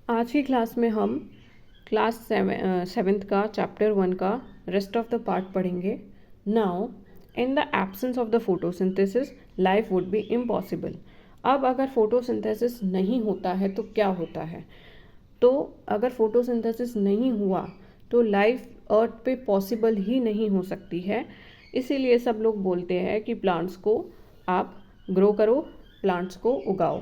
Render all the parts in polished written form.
आज की क्लास में हम क्लास सेवेंथ का चैप्टर 1 का रेस्ट ऑफ द पार्ट पढ़ेंगे। Now in the absence of the photosynthesis life would be impossible. अब अगर फोटोसिंथेसिस नहीं होता है तो क्या होता है? तो अगर फोटोसिंथेसिस नहीं हुआ तो लाइफ अर्थ पे पॉसिबल ही नहीं हो सकती है। इसीलिए सब लोग बोलते हैं कि प्लांट्स को आप ग्रो करो, प्लांट्स को उगाओ।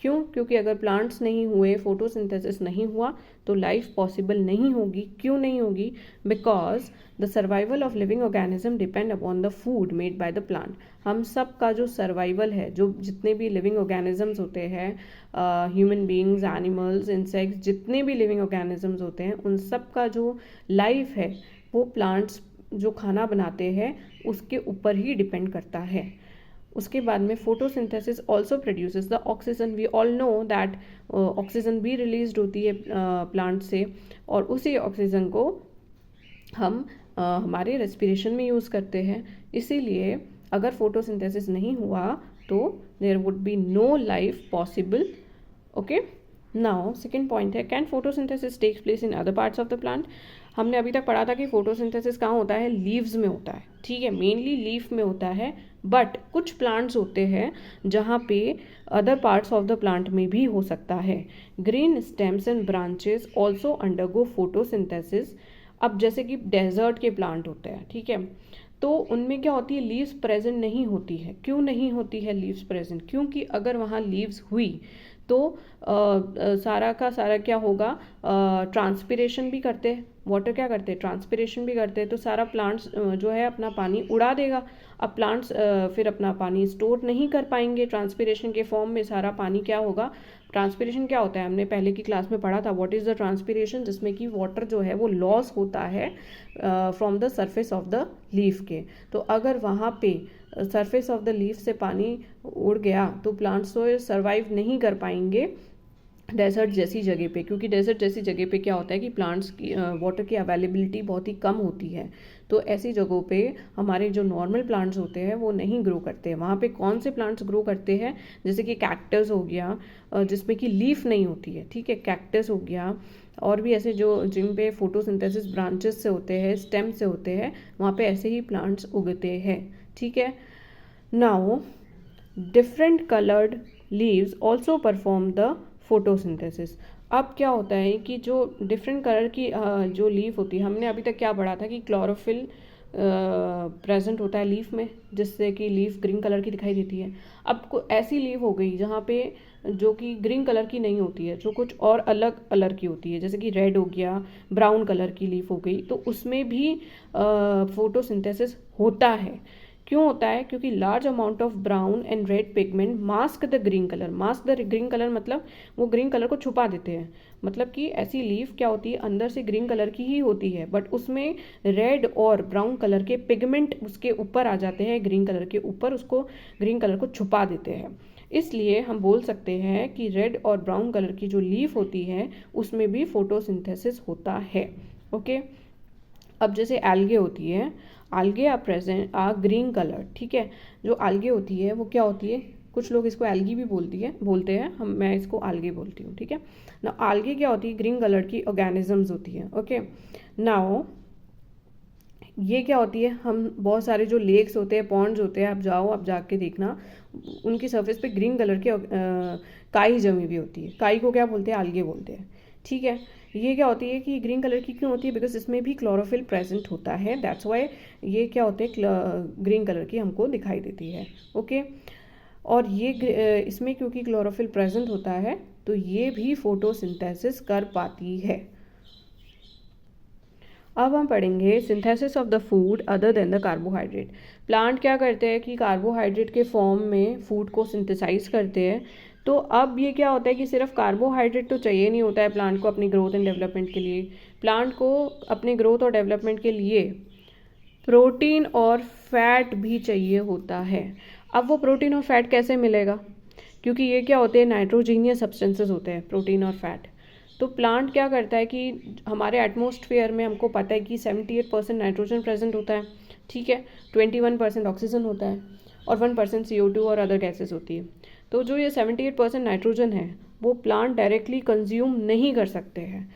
क्यों? क्योंकि अगर प्लांट्स नहीं हुए, फोटोसिंथेसिस नहीं हुआ तो लाइफ पॉसिबल नहीं होगी। क्यों नहीं होगी? Because the survival of living organism depend upon the food made by the plant. हम सब का जो सर्वाइवल है, जो जितने भी लिविंग ऑर्गेनिजम्स होते हैं, ह्यूमन बींग्स, एनिमल्स, इंसेक्ट्स, जितने भी लिविंग ऑर्गेनिजम्स होते हैं, उन सब का जो लाइफ है वो प्लांट्स जो खाना बनाते हैं उसके ऊपर ही डिपेंड करता है। उसके बाद में photosynthesis also produces the oxygen. We all know that oxygen भी रिलीज होती है प्लांट से, और उसी ऑक्सीजन को हम हमारे रेस्पिरेशन में यूज़ करते हैं। इसीलिए अगर फोटोसिंथेसिस नहीं हुआ तो there would be no life possible. Okay, now second point है, can photosynthesis takes place in other parts of the plant. हमने अभी तक पढ़ा था कि फोटोसिंथेसिस कहाँ होता है? लीव्स में होता है। ठीक है, मेनली लीफ में होता है, बट कुछ प्लांट्स होते हैं जहाँ पे other parts of the plant में भी हो सकता है। Green stems and branches also undergo photosynthesis. अब जैसे कि डेजर्ट के प्लांट होते हैं, ठीक है, तो उनमें क्या होती है? लीव्स प्रेजेंट नहीं होती है। क्यों नहीं होती है लीव्स प्रेजेंट? क्योंकि अगर वहाँ लीव्स हुई तो सारा का सारा क्या होगा? ट्रांसपिरेशन भी करते हैं, वाटर क्या करते हैं? ट्रांसपिरेशन भी करते हैं, तो सारा प्लांट्स जो है अपना पानी उड़ा देगा। अब प्लांट्स फिर अपना पानी स्टोर नहीं कर पाएंगे ट्रांसपिरेशन के फॉर्म में। सारा पानी क्या होगा? ट्रांसपिरेशन क्या होता है? हमने पहले की क्लास में पढ़ा था, व्हाट इज़ द ट्रांसपिरेशन, जिसमें कि वाटर जो है वो लॉस होता है from the surface of the leaf के। तो अगर वहाँ पे सरफेस ऑफ द लीफ से पानी उड़ गया तो प्लांट्स तो सर्वाइव नहीं कर पाएंगे डेजर्ट जैसी जगह पे, क्योंकि डेजर्ट जैसी जगह पे क्या होता है कि प्लांट्स की वाटर की अवेलेबिलिटी बहुत ही कम होती है। तो ऐसी जगहों पे हमारे जो नॉर्मल प्लांट्स होते हैं वो नहीं ग्रो करते हैं। वहाँ पे कौन से प्लांट्स ग्रो करते हैं? जैसे कि कैक्टस हो गया, जिसमें कि लीफ नहीं होती है, ठीक है, कैक्टस हो गया, और भी ऐसे जो जिन पे फोटोसिंथेसिस ब्रांचेस से होते हैं, स्टेम से होते हैं, वहाँ पे ऐसे ही प्लांट्स उगते हैं। ठीक है, now different coloured leaves also perform the photosynthesis. अब क्या होता है कि जो डिफरेंट कलर की जो लीफ होती है, हमने अभी तक क्या पढ़ा था कि क्लोरोफिल प्रेजेंट होता है लीफ में, जिससे कि लीफ ग्रीन कलर की दिखाई देती है। अब ऐसी लीफ हो गई जहाँ पे जो कि ग्रीन कलर की नहीं होती है, जो कुछ और अलग कलर की होती है, जैसे कि रेड हो गया, ब्राउन कलर की लीफ हो गई, तो उसमें भी फोटोसिंथेसिस होता है। क्यों होता है? क्योंकि large amount of brown and red pigment mask the green colour. Mask the green colour मतलब वो ग्रीन कलर को छुपा देते हैं। मतलब कि ऐसी लीफ क्या होती है? अंदर से ग्रीन कलर की ही होती है, बट उसमें रेड और ब्राउन कलर के पिगमेंट उसके ऊपर आ जाते हैं, ग्रीन कलर के ऊपर उसको ग्रीन कलर को छुपा देते हैं। इसलिए हम बोल सकते हैं कि रेड और ब्राउन कलर की जो लीफ होती है उसमें भी फोटोसिंथेसिस होता है। ओके, अब जैसे एल्गे होती है, algae are present are green colour. ठीक है, जो algae होती है वो क्या होती है? कुछ लोग इसको एल्गी भी बोलते हैं, मैं इसको algae बोलती हूँ। ठीक है ना, algae क्या होती है? ग्रीन कलर की ऑर्गेनिजम्स होती है। ओके, नाउ ये क्या होती है? हम बहुत सारे जो लेक्स होते हैं, पॉन्ड्स होते हैं, आप जाओ, आप जाके देखना, उनकी सरफेस पे ग्रीन कलर की काई जमी हुई होती है। काई को क्या बोलते हैं? algae बोलते हैं। ठीक है, ये क्या होती है कि ग्रीन कलर की क्यों होती है? बिकॉज इसमें भी क्लोरोफिल प्रेजेंट होता है, दैट्स वाई ये क्या होते हैं? ग्रीन कलर की हमको दिखाई देती है। ओके, और ये इसमें क्योंकि क्लोरोफिल प्रेजेंट होता है तो ये भी फोटोसिंथेसिस कर पाती है। अब हम पढ़ेंगे synthesis of the food other than the carbohydrate. Plant क्या करते हैं कि कार्बोहाइड्रेट के फॉर्म में फूड को सिंथेसाइज करते हैं। तो अब ये क्या होता है कि सिर्फ कार्बोहाइड्रेट तो चाहिए नहीं होता है प्लांट को अपनी ग्रोथ एंड डेवलपमेंट के लिए। प्लांट को अपने ग्रोथ और डेवलपमेंट के लिए प्रोटीन और फैट भी चाहिए होता है। अब वो प्रोटीन और फैट कैसे मिलेगा? क्योंकि ये क्या होते हैं? नाइट्रोजीनियस सब्सटेंसेस होते हैं प्रोटीन और फैट। तो प्लांट क्या करता है कि हमारे एटमॉस्फेयर में हमको पता है कि 78% नाइट्रोजन प्रेजेंट होता है, ठीक है, 21% ऑक्सीजन होता है, और 1% CO2 और अदर गैसेस होती है। तो जो ये 78% नाइट्रोजन है वो प्लांट डायरेक्टली कंज्यूम नहीं कर सकते हैं।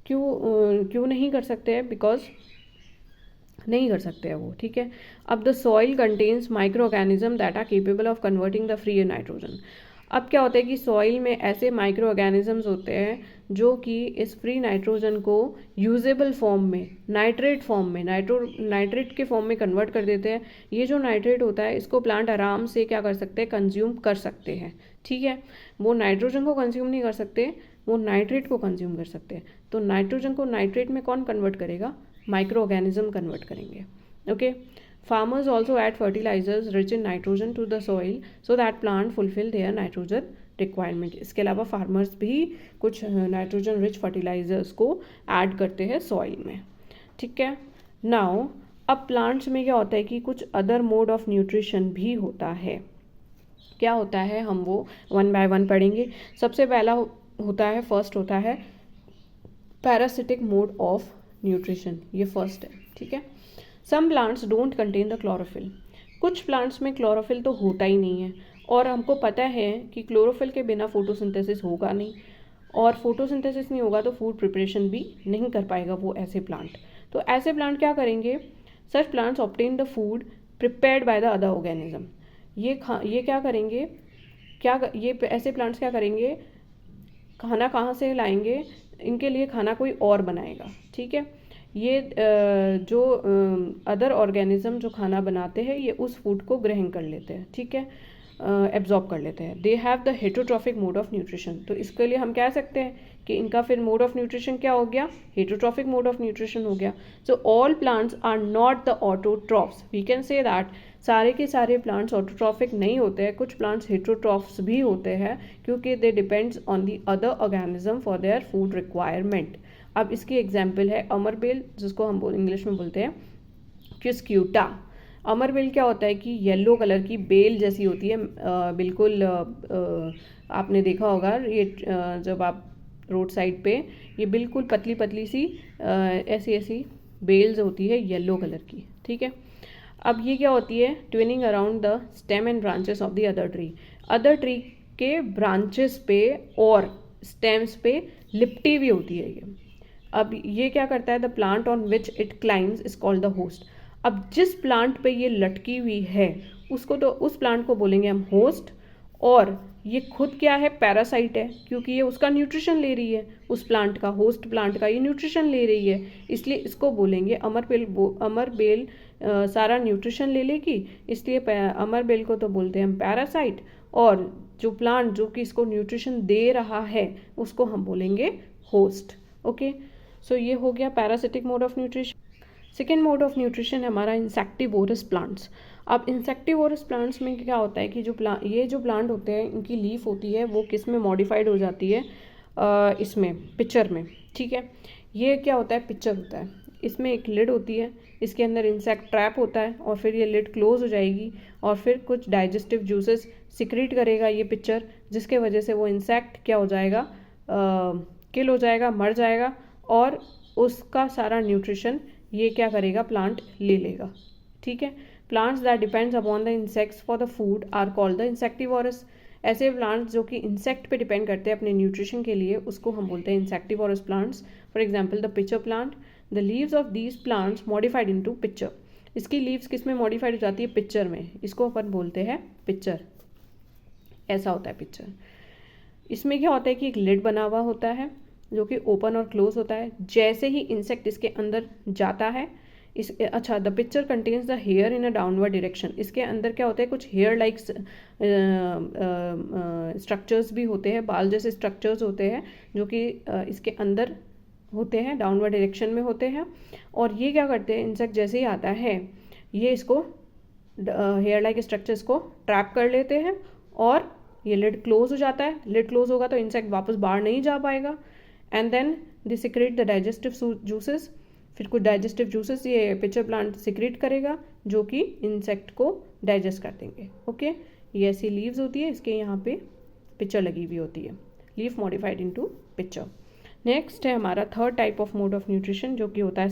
क्यों नहीं कर सकते हैं? बिकॉज नहीं कर सकते हैं वो, ठीक है। अब the soil contains micro organism that are capable of converting the free nitrogen. अब क्या होता है कि सॉइल में ऐसे माइक्रो ऑर्गेनिजम्स होते हैं जो कि इस फ्री नाइट्रोजन को यूजेबल फॉर्म में, नाइट्रेट फॉर्म में, नाइट्रेट के फॉर्म में कन्वर्ट कर देते हैं। ये जो नाइट्रेट होता है इसको प्लांट आराम से क्या कर सकते हैं? कंज्यूम कर सकते हैं, ठीक है। वो नाइट्रोजन को कंज्यूम नहीं कर सकते, वो नाइट्रेट को कंज्यूम कर सकते हैं। तो नाइट्रोजन को नाइट्रेट में कौन कन्वर्ट करेगा? माइक्रो ऑर्गेनिज्म कन्वर्ट करेंगे, okay. Farmers also add fertilisers rich in nitrogen to the soil so that plant fulfil their nitrogen requirement. इसके अलावा फार्मर्स भी कुछ नाइट्रोजन रिच फर्टिलाइजर्स को ऐड करते हैं सॉइल में, ठीक है। नाउ अब प्लांट्स में क्या होता है कि कुछ अदर मोड ऑफ न्यूट्रिशन भी होता है। क्या होता है? हम वो वन बाय वन पढ़ेंगे। सबसे पहला होता है, फर्स्ट होता है पैरासिटिक मोड ऑफ न्यूट्रिशन, ये फर्स्ट है, ठीक है। Some plants don't contain the chlorophyll. कुछ प्लांट्स में क्लोरोफिल तो होता ही नहीं है, और हमको पता है कि क्लोरोफिल के बिना फोटोसिंथेसिस होगा नहीं, और फोटोसिंथेसिस नहीं होगा तो फूड प्रिपरेशन भी नहीं कर पाएगा वो ऐसे प्लांट। तो ऐसे प्लांट क्या करेंगे? सच plants obtain the food prepared by the other organism. ये क्या करेंगे? ये ऐसे प्लांट्स क्या करेंगे? खाना कहाँ से लाएंगे? इनके लिए खाना कोई और बनाएगा, ठीक है। ये जो अदर ऑर्गेनिज्म जो खाना बनाते हैं ये उस फूड को ग्रहण कर लेते हैं, ठीक है, एब्जॉर्ब कर लेते हैं। दे have the heterotrophic mode of nutrition. तो इसके लिए हम कह सकते हैं कि इनका फिर मोड ऑफ न्यूट्रिशन क्या हो गया? हेटरोट्रॉफिक मोड ऑफ न्यूट्रिशन हो गया। So all plants are not the autotrophs. We can say that सारे के सारे प्लांट्स ऑटोट्रॉफिक नहीं होते हैं, कुछ प्लांट्स हेटरोट्रॉफ्स भी होते हैं, क्योंकि they depends on the other organism for their food requirement. अब इसकी एग्जाम्पल है अमरबेल, जिसको हम इंग्लिश में बोलते हैं क्विस्क्यूटा। अमरबेल क्या होता है कि येलो कलर की बेल जैसी होती है, बिल्कुल आपने देखा होगा ये जब आप रोड साइड पे, ये बिल्कुल पतली पतली सी ऐसी ऐसी बेल्स होती है येलो कलर की, ठीक है। अब ये क्या होती है? Twinning around the stem and branches of the other tree. Other tree के ब्रांचेस पे और स्टेम्स पे लिपटी हुई होती है ये। अब ये क्या करता है? The plant on which it climbs is called the host. अब जिस प्लांट पे ये लटकी हुई है उसको, तो उस प्लांट को बोलेंगे हम होस्ट, और ये खुद क्या है? पैरासाइट है, क्योंकि ये उसका न्यूट्रिशन ले रही है, उस प्लांट का, होस्ट प्लांट का ये न्यूट्रिशन ले रही है, इसलिए इसको बोलेंगे अमरबेल सारा न्यूट्रिशन ले लेगी, इसलिए अमरबेल को तो बोलते हैं हम पैरासाइट, और जो प्लांट जो कि इसको न्यूट्रिशन दे रहा है उसको हम बोलेंगे होस्ट, ओके। सो ये हो गया parasitic mode of nutrition. Second mode of nutrition है हमारा इंसेक्टिवोरस प्लांट्स। अब इंसेक्टिवोरस प्लांट्स में क्या होता है कि ये जो प्लांट होते हैं इनकी लीफ होती है वो किस में मॉडिफाइड हो जाती है? इसमें पिक्चर में, ठीक है। ये क्या होता है? पिक्चर होता है, इसमें एक लिड होती है, इसके अंदर इंसेक्ट ट्रैप होता है, और फिर ये लिड क्लोज हो जाएगी, और फिर कुछ डाइजेस्टिव जूसेस सिक्रीट करेगा ये पिक्चर, जिसके वजह से वो इंसेक्ट क्या हो जाएगा? किल हो जाएगा, मर जाएगा, और उसका सारा न्यूट्रिशन ये क्या करेगा? प्लांट ले लेगा, ठीक है। Plants that depends upon the insects for the food are called the insectivorous. ऐसे प्लांट्स जो कि इंसेक्ट पे डिपेंड करते हैं अपने न्यूट्रिशन के लिए, उसको हम बोलते हैं insectivorous plants. For example the pitcher plant, the leaves of these plants modified into picture. इसकी लीव्स किस में मॉडिफाइड हो जाती है? पिक्चर में, इसको अपन बोलते हैं पिक्चर। ऐसा होता है पिक्चर। इसमें क्या होता है कि एक लिड बना हुआ होता है जो कि ओपन और क्लोज होता है। जैसे ही इंसेक्ट इसके अंदर जाता है, अच्छा, the picture contains the here in a downward direction. इसके अंदर क्या होता है? कुछ हेयर लाइक स्ट्रक्चर्स भी होते हैं, बाल जैसे स्ट्रक्चर्स होते हैं जो कि इसके अंदर होते हैं, डाउनवर्ड डायरेक्शन में होते हैं। और ये क्या करते हैं? इंसेक्ट जैसे ही आता है ये इसको हेयर लाइक स्ट्रक्चर्स को ट्रैप कर लेते हैं, और ये लिड क्लोज हो जाता है। लिड क्लोज होगा तो इंसेक्ट वापस बाहर नहीं जा पाएगा, and then they secrete the digestive juices. फिर कुछ डाइजेस्टिव जूसेस ये पिक्चर प्लांट सिक्रेट करेगा जो कि इंसेक्ट को डाइजेस्ट कर देंगे, ओके। ये ऐसी लीव्स होती है, इसके यहाँ पे पिक्चर लगी हुई होती है, leaf modified into picture. Next है हमारा third type of mode of nutrition जो कि होता है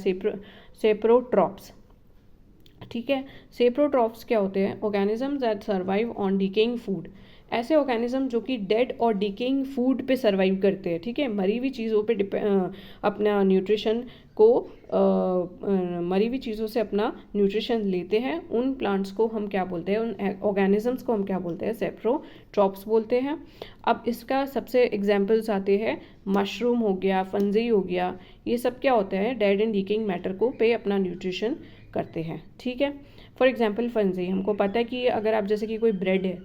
सेप्रोट्रॉप्स, ठीक है। सेप्रोट्रॉप्स क्या होते हैं? Organisms that survive on decaying food. ऐसे ऑर्गेनिज्म जो कि डेड और डिकेइंग फूड पे सर्वाइव करते हैं, ठीक है, मरी हुई चीज़ों पे अपना न्यूट्रिशन को मरी हुई चीज़ों से अपना न्यूट्रिशन लेते हैं, उन प्लांट्स को हम क्या बोलते हैं, उन ऑर्गेनिजम्स को हम क्या बोलते हैं, सेप्रोट्रॉप्स बोलते हैं। अब इसका सबसे एग्जांपल्स आते हैं, मशरूम हो गया, फंजी हो गया, ये सब क्या होते हैं, डेड एंड डिकेइंग मैटर को पे अपना न्यूट्रिशन करते हैं, ठीक है। फॉर एग्जांपल फंजी, हमको पता है कि अगर आप जैसे कि कोई ब्रेड है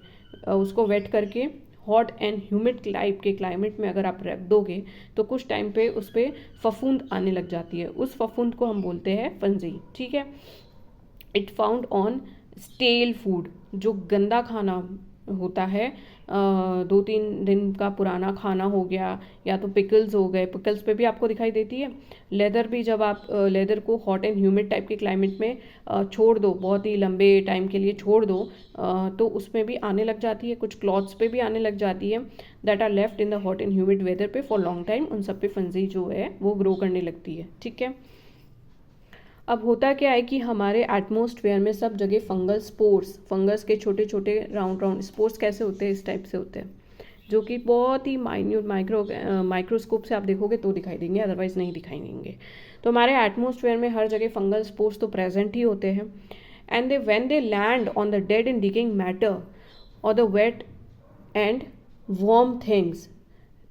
उसको वेट करके हॉट एंड ह्यूमिड टाइप के क्लाइमेट में अगर आप रख दोगे तो कुछ टाइम पे उस पर फफूंद आने लग जाती है, उस फफूंद को हम बोलते हैं फंजी, ठीक है। It found on stele food, जो गंदा खाना होता है, 2-3 दिन का पुराना खाना हो गया, या तो पिकल्स हो गए, पिकल्स पे भी आपको दिखाई देती है। लेदर भी, जब आप लेदर को हॉट एंड ह्यूमिड टाइप के क्लाइमेट में छोड़ दो, बहुत ही लंबे टाइम के लिए छोड़ दो, तो उसमें भी आने लग जाती है, कुछ क्लॉथ्स पे भी आने लग जाती है, that are left in the hot and humid weather पे फॉर लॉन्ग टाइम, उन सब पे फंजी जो है वो ग्रो करने लगती है, ठीक है। अब होता क्या है कि हमारे एटमॉस्फेयर में सब जगह फंगल स्पोर्स, फंगस के छोटे छोटे राउंड राउंड स्पोर्स कैसे होते हैं, इस टाइप से होते हैं, जो कि बहुत ही माइन्यूट माइक्रोस्कोप से आप देखोगे तो दिखाई देंगे, अदरवाइज नहीं दिखाई देंगे। तो हमारे एटमॉस्फेयर में हर जगह फंगल स्पोर्स तो प्रेजेंट ही होते हैं, and they when they land on the dead and decaying matter और the wet and warm things,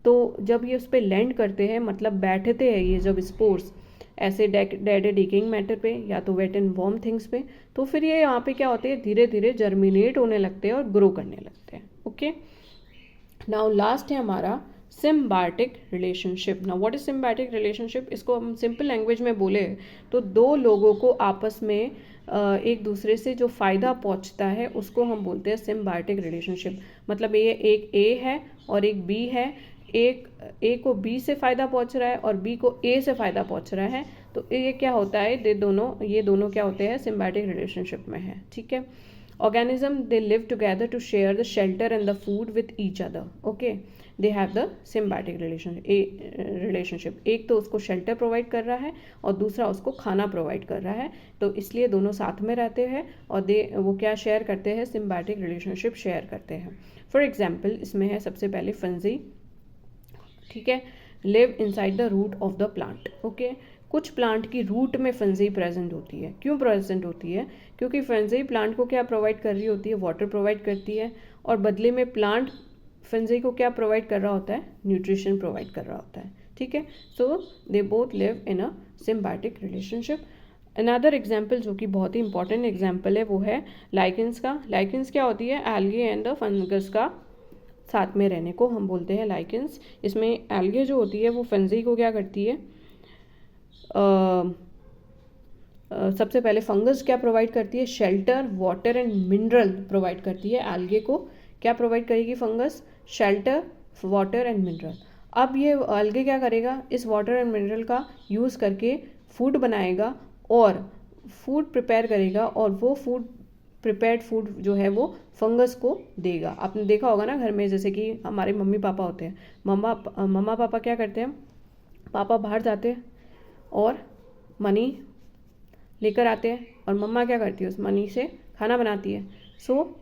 तो जब ये उस पर लैंड करते हैं, मतलब बैठते हैं ये जब स्पोर्स ऐसे डेड डिकेइंग मैटर पे या तो वेट एंड वार्म थिंग्स पे, तो फिर ये यहाँ पे क्या होते हैं, धीरे धीरे जर्मिनेट होने लगते हैं और ग्रो करने लगते हैं, ओके। नाउ लास्ट है हमारा symbiotic relationship. Now what is symbiotic relationship, इसको हम सिंपल लैंग्वेज में बोले तो दो लोगों को आपस में एक दूसरे से जो फ़ायदा पहुंचता है उसको हम बोलते हैं सिम्बायोटिक रिलेशनशिप। मतलब ये एक ए है और एक बी है, एक ए को बी से फ़ायदा पहुंच रहा है और बी को ए से फ़ायदा पहुंच रहा है, तो ये क्या होता है, ये दोनों क्या होते हैं, सिम्बायोटिक रिलेशनशिप में है, ठीक है। Organism they live together to share the shelter and the food with each other, okay, they have the symbiotic relationship. एक तो उसको शेल्टर प्रोवाइड कर रहा है और दूसरा उसको खाना प्रोवाइड कर रहा है, तो इसलिए दोनों साथ में रहते हैं और वो क्या शेयर करते हैं, सिम्बायोटिक रिलेशनशिप शेयर करते हैं। फॉर एग्जाम्पल इसमें है सबसे पहले फंजी, ठीक है, live inside the root of the plant, okay. कुछ प्लांट की रूट में फंजी प्रेजेंट होती है, क्यों प्रेजेंट होती है, क्योंकि फंजी प्लांट को क्या प्रोवाइड कर रही होती है, वाटर प्रोवाइड करती है, और बदले में प्लांट फंजी को क्या प्रोवाइड कर रहा होता है, न्यूट्रिशन प्रोवाइड कर रहा होता है, ठीक है। So they both live in a symbiotic relationship. Another example जो कि बहुत ही इंपॉर्टेंट एग्जाम्पल है वो है लाइकेंस का। लाइकेंस क्या होती है, एल्गे एंड द फंगस का साथ में रहने को हम बोलते हैं लाइकेंस। इसमें एल्गे जो होती है वो फंजी को क्या करती है, सबसे पहले फंगस क्या प्रोवाइड करती है, shelter, water and mineral provide करती है। एल्गे को क्या प्रोवाइड करेगी fungus, shelter, water and mineral. अब ये एल्गे क्या करेगा, इस वाटर एंड मिनरल का यूज़ करके फूड बनाएगा और फूड प्रिपेयर करेगा, और वो प्रिपेयर्ड फूड जो है वो फंगस को देगा। आपने देखा होगा ना घर में, जैसे कि हमारे मम्मी पापा होते हैं, मम्मा पापा क्या करते हैं, पापा बाहर जाते हैं और मनी लेकर आते हैं और मम्मा क्या करती है, उस मनी से खाना बनाती है। सो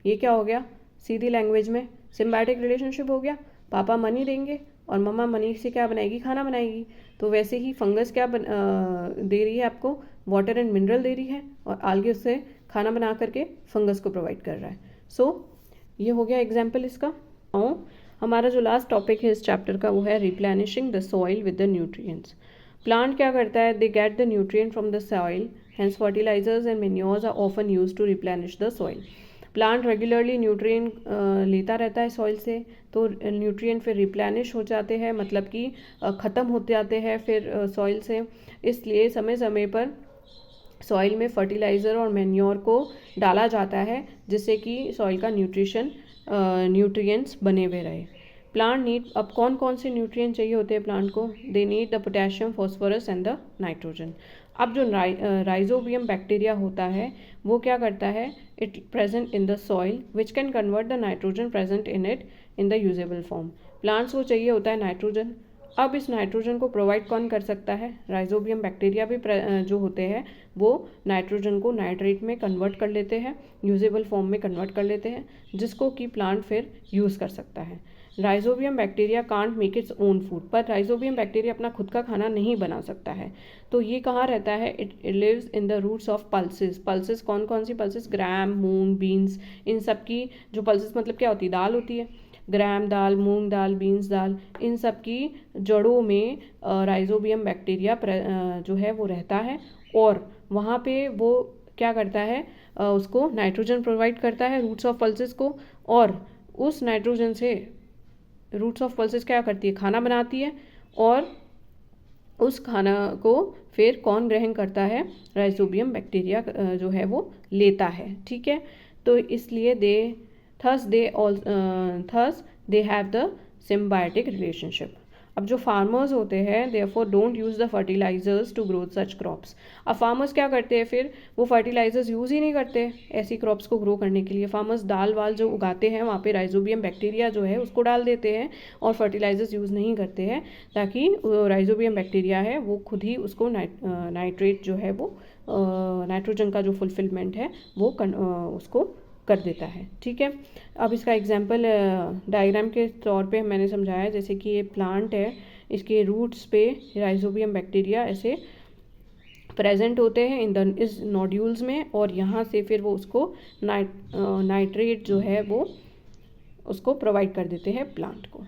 ये क्या हो गया, सीधी लैंग्वेज में सिम्बायोटिक रिलेशनशिप हो गया, पापा मनी देंगे और मम्मा मनी से क्या बनाएगी, खाना बनाएगी। तो वैसे ही फंगस क्या दे रही है आपको, वाटर एंड मिनरल दे रही है, और आगे उससे खाना बना करके फंगस को प्रोवाइड कर रहा है। सो ये हो गया एग्जाम्पल इसका। हमारा जो लास्ट टॉपिक है इस चैप्टर का वो है replenishing the soil with the nutrients. Plant क्या करता है, they get the nutrient from the soil, hence fertilisers and manures are often used to replenish the soil. Plant regularly nutrient लेता रहता है सॉइल से, तो न्यूट्रिएंट फिर रिप्लेनिश हो जाते हैं, मतलब कि ख़त्म होते जाते हैं फिर सॉइल से। इसलिए समय समय पर सॉइल में फर्टिलाइज़र और मैन्योर को डाला जाता है, जिससे कि सॉइल का न्यूट्रिएंट्स बने हुए रहे। प्लांट नीड, अब कौन कौन से न्यूट्रिएंट चाहिए होते हैं प्लांट को, they need the potassium, phosphorus and the nitrogen. अब जो राइजोबियम बैक्टीरिया होता है वो क्या करता है, it present in the soil which can convert the nitrogen present in it in the usable form. Plants को चाहिए होता है नाइट्रोजन, अब इस नाइट्रोजन को प्रोवाइड कौन कर सकता है? राइजोबियम बैक्टीरिया भी जो होते हैं वो नाइट्रोजन को नाइट्रेट में कन्वर्ट कर लेते हैं, यूजेबल फॉर्म में कन्वर्ट कर लेते हैं, जिसको कि प्लांट फिर यूज़ कर सकता है। Rhizobium bacteria can't make its own food, पर राइजोबियम बैक्टीरिया अपना खुद का खाना नहीं बना सकता है। तो ये कहाँ रहता है? It lives in the roots of pulses. Pulses कौन कौन सी पल्सेस? ग्राम, मूंग, बीन्स, इन सब की जो पल्सेस मतलब क्या होती है? दाल होती है। ग्राम दाल, मूंग दाल, बीन्स दाल, इन सब की जड़ों में राइजोबियम बैक्टीरिया जो है वो रहता है और वहाँ पे वो क्या करता है? उसको नाइट्रोजन प्रोवाइड करता है रूट्स ऑफ पल्सेस को, और उस नाइट्रोजन से रूट्स ऑफ पल्सेस क्या करती है? खाना बनाती है, और उस खाना को फिर कौन ग्रहण करता है? राइजोबियम बैक्टीरिया जो है वो लेता है। ठीक है, तो इसलिए thus they have the symbiotic relationship. अब जो फार्मर्स होते हैं therefore don't use the fertilizers to grow such crops. अब फार्मर्स क्या करते हैं? फिर वो फर्टिलाइजर्स यूज़ ही नहीं करते ऐसी क्रॉप्स को ग्रो करने के लिए। फार्मर्स दाल वाल जो उगाते हैं वहाँ पे राइजोबियम बैक्टीरिया जो है उसको डाल देते हैं और फर्टिलाइजर्स यूज़ नहीं करते हैं, ताकि राइजोबियम बैक्टीरिया है वो खुद ही उसको नाइट्रेट जो है वो नाइट्रोजन का जो फुलफिलमेंट है वो उसको कर देता है। ठीक है, अब इसका एग्जांपल डायग्राम के तौर पे मैंने समझाया, जैसे कि ये प्लांट है, इसके रूट्स पे राइजोबियम बैक्टीरिया ऐसे प्रेजेंट होते हैं इस नोड्यूल्स में, और यहाँ से फिर वो उसको नाइट्रेट जो है वो उसको प्रोवाइड कर देते हैं प्लांट को।